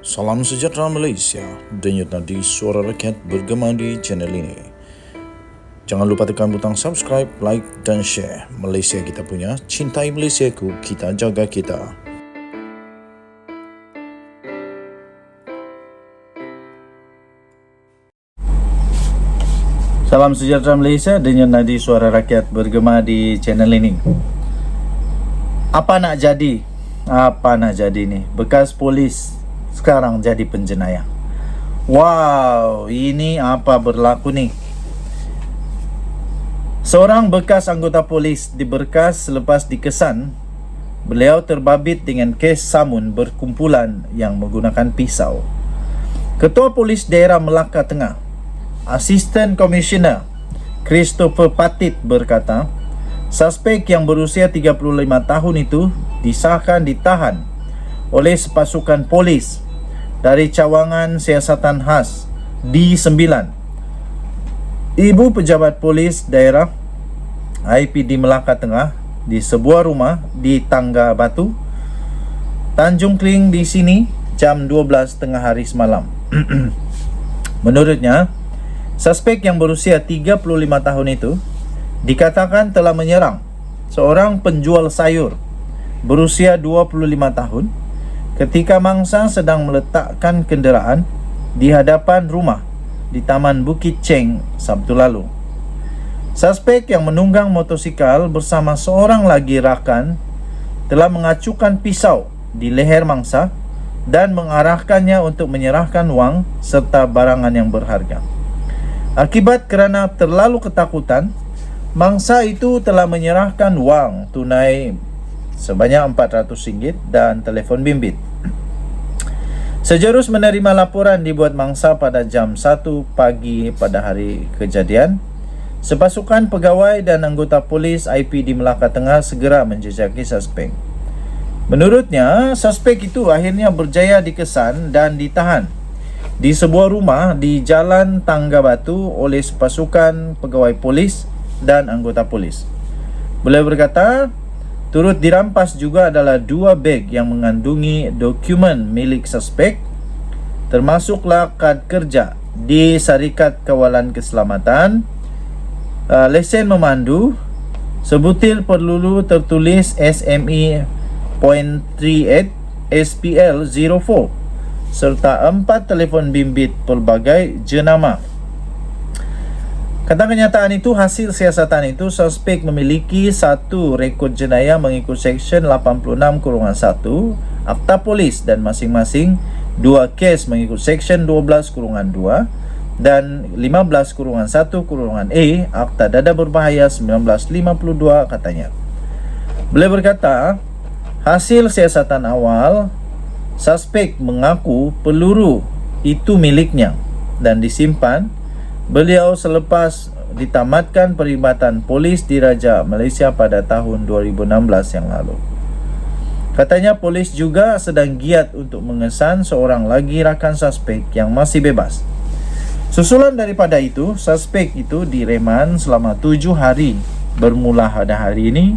Salam sejahtera Malaysia, denyut nadi suara rakyat bergema di channel ini. Jangan lupa tekan butang subscribe, like dan share. Malaysia kita punya, cintai Malaysiaku, kita jaga kita. Salam sejahtera Malaysia, denyut nadi suara rakyat bergema di channel ini. Apa nak jadi? Apa nak jadi ni? Bekas polis sekarang jadi penjenayah. Wow, ini apa berlaku ni? Seorang bekas anggota polis diberkas selepas dikesan. Beliau terbabit dengan kes samun berkumpulan yang menggunakan pisau. Ketua Polis Daerah Melaka Tengah, Asisten Komisioner Christopher Patit berkata, suspek yang berusia 35 tahun itu disahkan ditahan oleh sepasukan polis dari cawangan siasatan khas D9. Ibu pejabat polis daerah IPD Melaka Tengah di sebuah rumah di Tangga Batu, Tanjung Kling di sini jam 12 tengah hari semalam. Menurutnya, suspek yang berusia 35 tahun itu dikatakan telah menyerang seorang penjual sayur berusia 25 tahun ketika mangsa sedang meletakkan kenderaan di hadapan rumah di Taman Bukit Cheng Sabtu lalu. Suspek yang menunggang motosikal bersama seorang lagi rakan telah mengacukan pisau di leher mangsa dan mengarahkannya untuk menyerahkan wang serta barangan yang berharga. Akibat kerana terlalu ketakutan, mangsa itu telah menyerahkan wang tunai sebanyak RM400 dan telefon bimbit. Sejurus menerima laporan dibuat mangsa pada jam 1 pagi pada hari kejadian, sepasukan pegawai dan anggota polis IPD Melaka Tengah segera menjejaki suspek. Menurutnya, suspek itu akhirnya berjaya dikesan dan ditahan di sebuah rumah di Jalan Tangga Batu oleh sepasukan pegawai polis dan anggota polis. Beliau berkata, turut dirampas juga adalah 2 beg yang mengandungi dokumen milik suspek, termasuklah kad kerja di Syarikat Kawalan Keselamatan, lesen memandu, sebutir peluru tertulis SME .38 SPL 04 serta 4 telefon bimbit pelbagai jenama. Kata kenyataan itu, hasil siasatan itu, suspek memiliki satu rekod jenayah mengikut Seksyen 86-1 Akta Polis dan masing-masing 2 kes mengikut Seksyen 12-2 dan 15-1-A Akta Dadah Berbahaya 1952 katanya. Beliau berkata, hasil siasatan awal, suspek mengaku peluru itu miliknya dan disimpan beliau selepas ditamatkan perkhidmatan polis di Raja Malaysia pada tahun 2016 yang lalu. Katanya polis juga sedang giat untuk mengesan seorang lagi rakan suspek yang masih bebas. Susulan daripada itu, suspek itu direman selama 7 hari bermula pada hari ini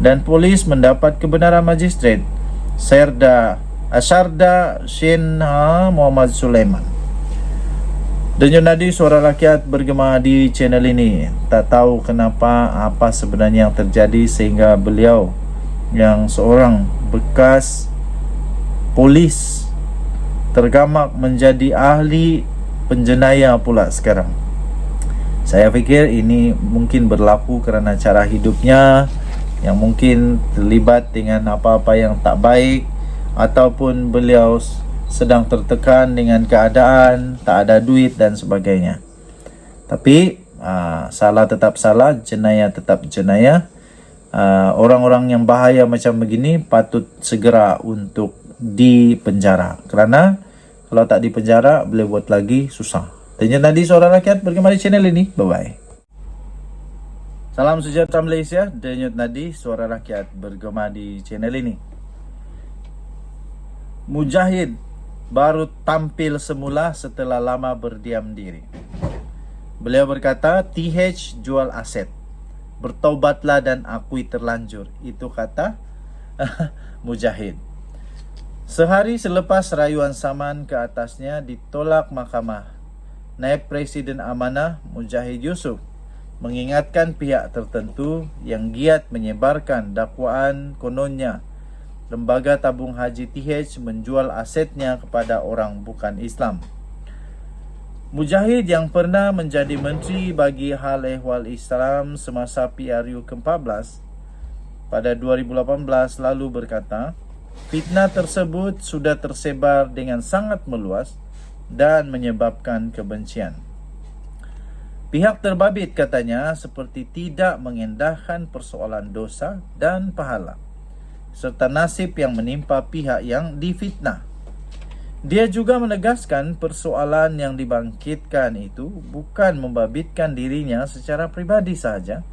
dan polis mendapat kebenaran Magistrate Sarda Shenha Muhammad Sulaiman. Denyut nadi suara rakyat bergema di channel ini. Tak tahu kenapa, apa sebenarnya yang terjadi sehingga beliau yang seorang bekas polis tergamak menjadi ahli penjenayah pula sekarang. Saya fikir ini mungkin berlaku kerana cara hidupnya yang mungkin terlibat dengan apa-apa yang tak baik, ataupun beliau sedang tertekan dengan keadaan, tak ada duit dan sebagainya. Tapi salah tetap salah, jenayah tetap jenayah. Orang-orang yang bahaya macam begini patut segera untuk dipenjara, kerana kalau tak dipenjara boleh buat lagi susah. Denyut nadi suara rakyat bergema di channel ini. Bye bye. Salam sejahtera Malaysia, denyut nadi suara rakyat bergema di channel ini. Mujahid baru tampil semula setelah lama berdiam diri. Beliau berkata, TH jual aset, bertaubatlah dan akui terlanjur. Itu kata Mujahid. Sehari selepas rayuan saman ke atasnya ditolak mahkamah, Naib Presiden Amanah Mujahid Yusof mengingatkan pihak tertentu yang giat menyebarkan dakwaan kononnya Lembaga Tabung Haji TH menjual asetnya kepada orang bukan Islam. Mujahid yang pernah menjadi Menteri bagi Hal Ehwal Islam semasa PRU ke-14 pada 2018 lalu berkata, fitnah tersebut sudah tersebar dengan sangat meluas dan menyebabkan kebencian. Pihak terbabit katanya seperti tidak mengendahkan persoalan dosa dan pahala serta nasib yang menimpa pihak yang difitnah. Dia juga menegaskan persoalan yang dibangkitkan itu bukan membabitkan dirinya secara pribadi sahaja,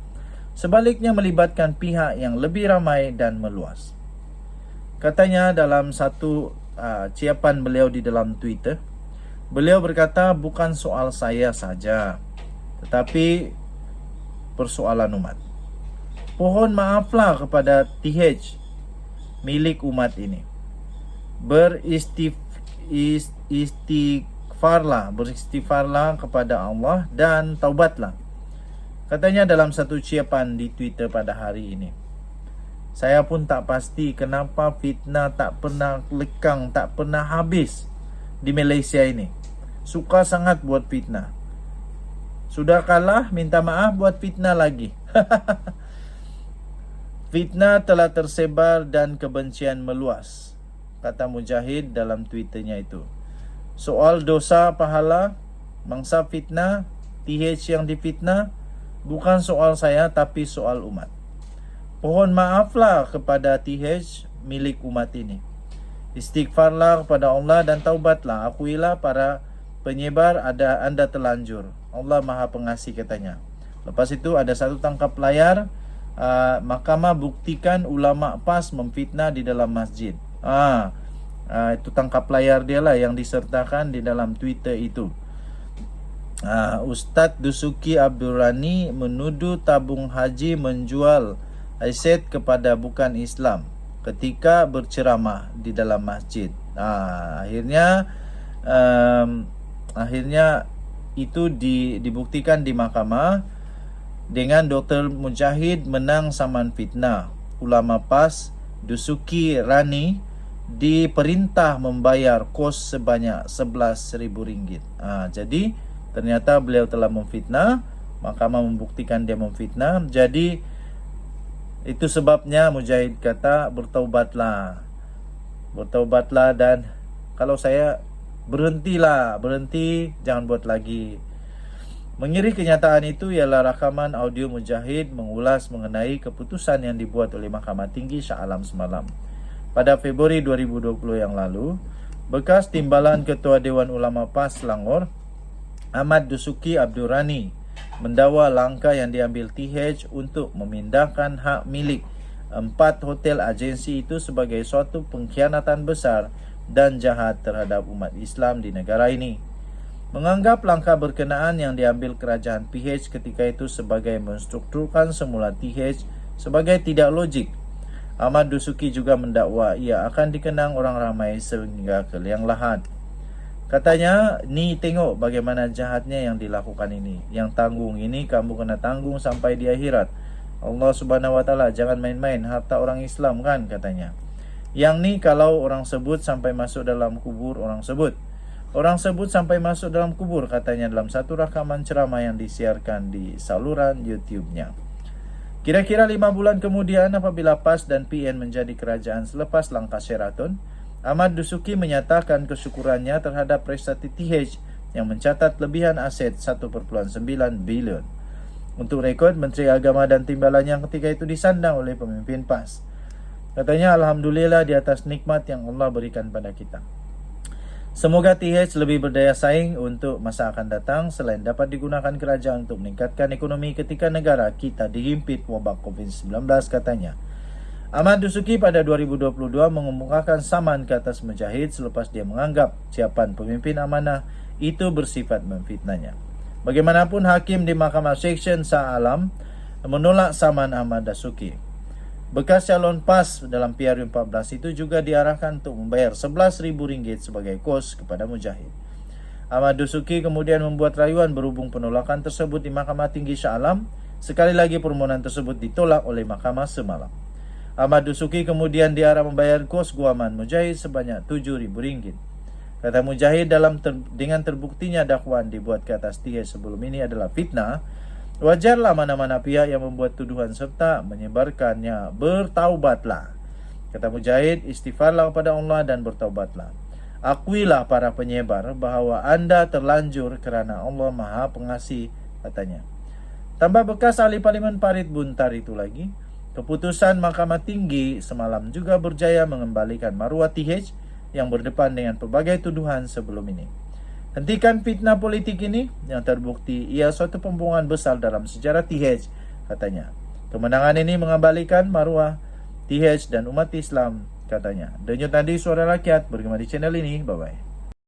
sebaliknya melibatkan pihak yang lebih ramai dan meluas. Katanya dalam satu ciapan beliau di dalam Twitter, beliau berkata bukan soal saya saja, tetapi persoalan umat. Pohon maaflah kepada TH milik umat ini. Beristighfarlah kepada Allah dan taubatlah. Katanya dalam satu ciapan di Twitter pada hari ini. Saya pun tak pasti kenapa fitnah tak pernah lekang, tak pernah habis di Malaysia ini. Suka sangat buat fitnah. Sudah kalah, minta maaf buat fitnah lagi. Fitnah telah tersebar dan kebencian meluas, kata Mujahid dalam Twitternya itu. Soal dosa pahala, mangsa fitnah, TH yang difitnah, bukan soal saya tapi soal umat. Pohon maaflah kepada TH milik umat ini. Istighfarlah kepada Allah dan taubatlah. Akuilah para penyebar anda telanjur. Allah Maha Pengasih katanya. Lepas itu ada satu tangkap layar. Mahkamah buktikan ulama PAS memfitnah di dalam masjid. Itu tangkap layar dia lah yang disertakan di dalam Twitter itu. Ustadz Dusuki Abdurrani menuduh tabung haji menjual aset kepada bukan Islam ketika berceramah di dalam masjid. Akhirnya itu dibuktikan di mahkamah dengan Dr. Mujahid menang saman fitnah. Ulama PAS Dusuki Rani diperintah membayar kos sebanyak RM11,000. Jadi ternyata beliau telah memfitnah. Mahkamah membuktikan dia memfitnah. Jadi itu sebabnya Mujahid kata bertaubatlah dan kalau saya berhenti, jangan buat lagi. Mengiring kenyataan itu ialah rakaman audio Mujahid mengulas mengenai keputusan yang dibuat oleh Mahkamah Tinggi Shah Alam semalam. Pada Februari 2020 yang lalu, bekas timbalan Ketua Dewan Ulama PAS Selangor, Ahmad Dusuki Abdurrani, mendakwa langkah yang diambil TH untuk memindahkan hak milik 4 hotel agensi itu sebagai suatu pengkhianatan besar dan jahat terhadap umat Islam di negara ini. Menganggap langkah berkenaan yang diambil kerajaan PH ketika itu sebagai menstrukturkan semula TH sebagai tidak logik. Ahmad Dusuki juga mendakwa ia akan dikenang orang ramai sehingga ke liang lahat. Katanya, ni tengok bagaimana jahatnya yang dilakukan ini. Yang tanggung ini kamu kena tanggung sampai di akhirat. Allah Subhanahu Wa Taala jangan main-main harta orang Islam kan katanya. Yang ni kalau orang sebut sampai masuk dalam kubur orang sebut. Orang sebut sampai masuk dalam kubur katanya dalam satu rakaman ceramah yang disiarkan di saluran YouTube-nya. Kira-kira 5 bulan kemudian apabila PAS dan PN menjadi kerajaan selepas langkah Sheraton, Ahmad Dusuki menyatakan kesyukurannya terhadap prestasi TH yang mencatat lebihan aset 1.9 bilion. Untuk rekod, Menteri Agama dan timbalannya ketika itu disandang oleh pemimpin PAS. Katanya, Alhamdulillah di atas nikmat yang Allah berikan pada kita. Semoga TH lebih berdaya saing untuk masa akan datang selain dapat digunakan kerajaan untuk meningkatkan ekonomi ketika negara kita dihimpit wabak COVID-19 katanya. Ahmad Dusuki pada 2022 mengemukakan saman ke atas Mujahid selepas dia menganggap siapan pemimpin amanah itu bersifat memfitnahnya. Bagaimanapun hakim di Mahkamah Seksyen Shah Alam menolak saman Ahmad Dusuki. Bekas calon PAS dalam PRU14 itu juga diarahkan untuk membayar Rp11.000 sebagai kos kepada Mujahid. Ahmad Dusuki kemudian membuat rayuan berhubung penolakan tersebut di Mahkamah Tinggi Shah Alam. Sekali lagi permohonan tersebut ditolak oleh mahkamah semalam. Ahmad Dusuki kemudian diarah membayar kos guaman Mujahid sebanyak Rp7.000. Kata Mujahid, dengan terbuktinya dakwaan dibuat ke atas TH sebelum ini adalah fitnah, wajarlah mana-mana pihak yang membuat tuduhan serta menyebarkannya bertaubatlah. Kata Mujahid, istighfarlah kepada Allah dan bertaubatlah. Akuilah para penyebar bahwa anda terlanjur kerana Allah Maha Pengasih, katanya. Tambah bekas ahli Parlimen Parit Buntar itu lagi, keputusan Mahkamah Tinggi semalam juga berjaya mengembalikan maruah TH yang berdepan dengan pelbagai tuduhan sebelum ini. Hentikan fitnah politik ini yang terbukti ia suatu pembohongan besar dalam sejarah TH, katanya. Kemenangan ini mengembalikan maruah TH dan umat Islam, katanya. Denyut nadi suara rakyat bergema di channel ini. Bye-bye.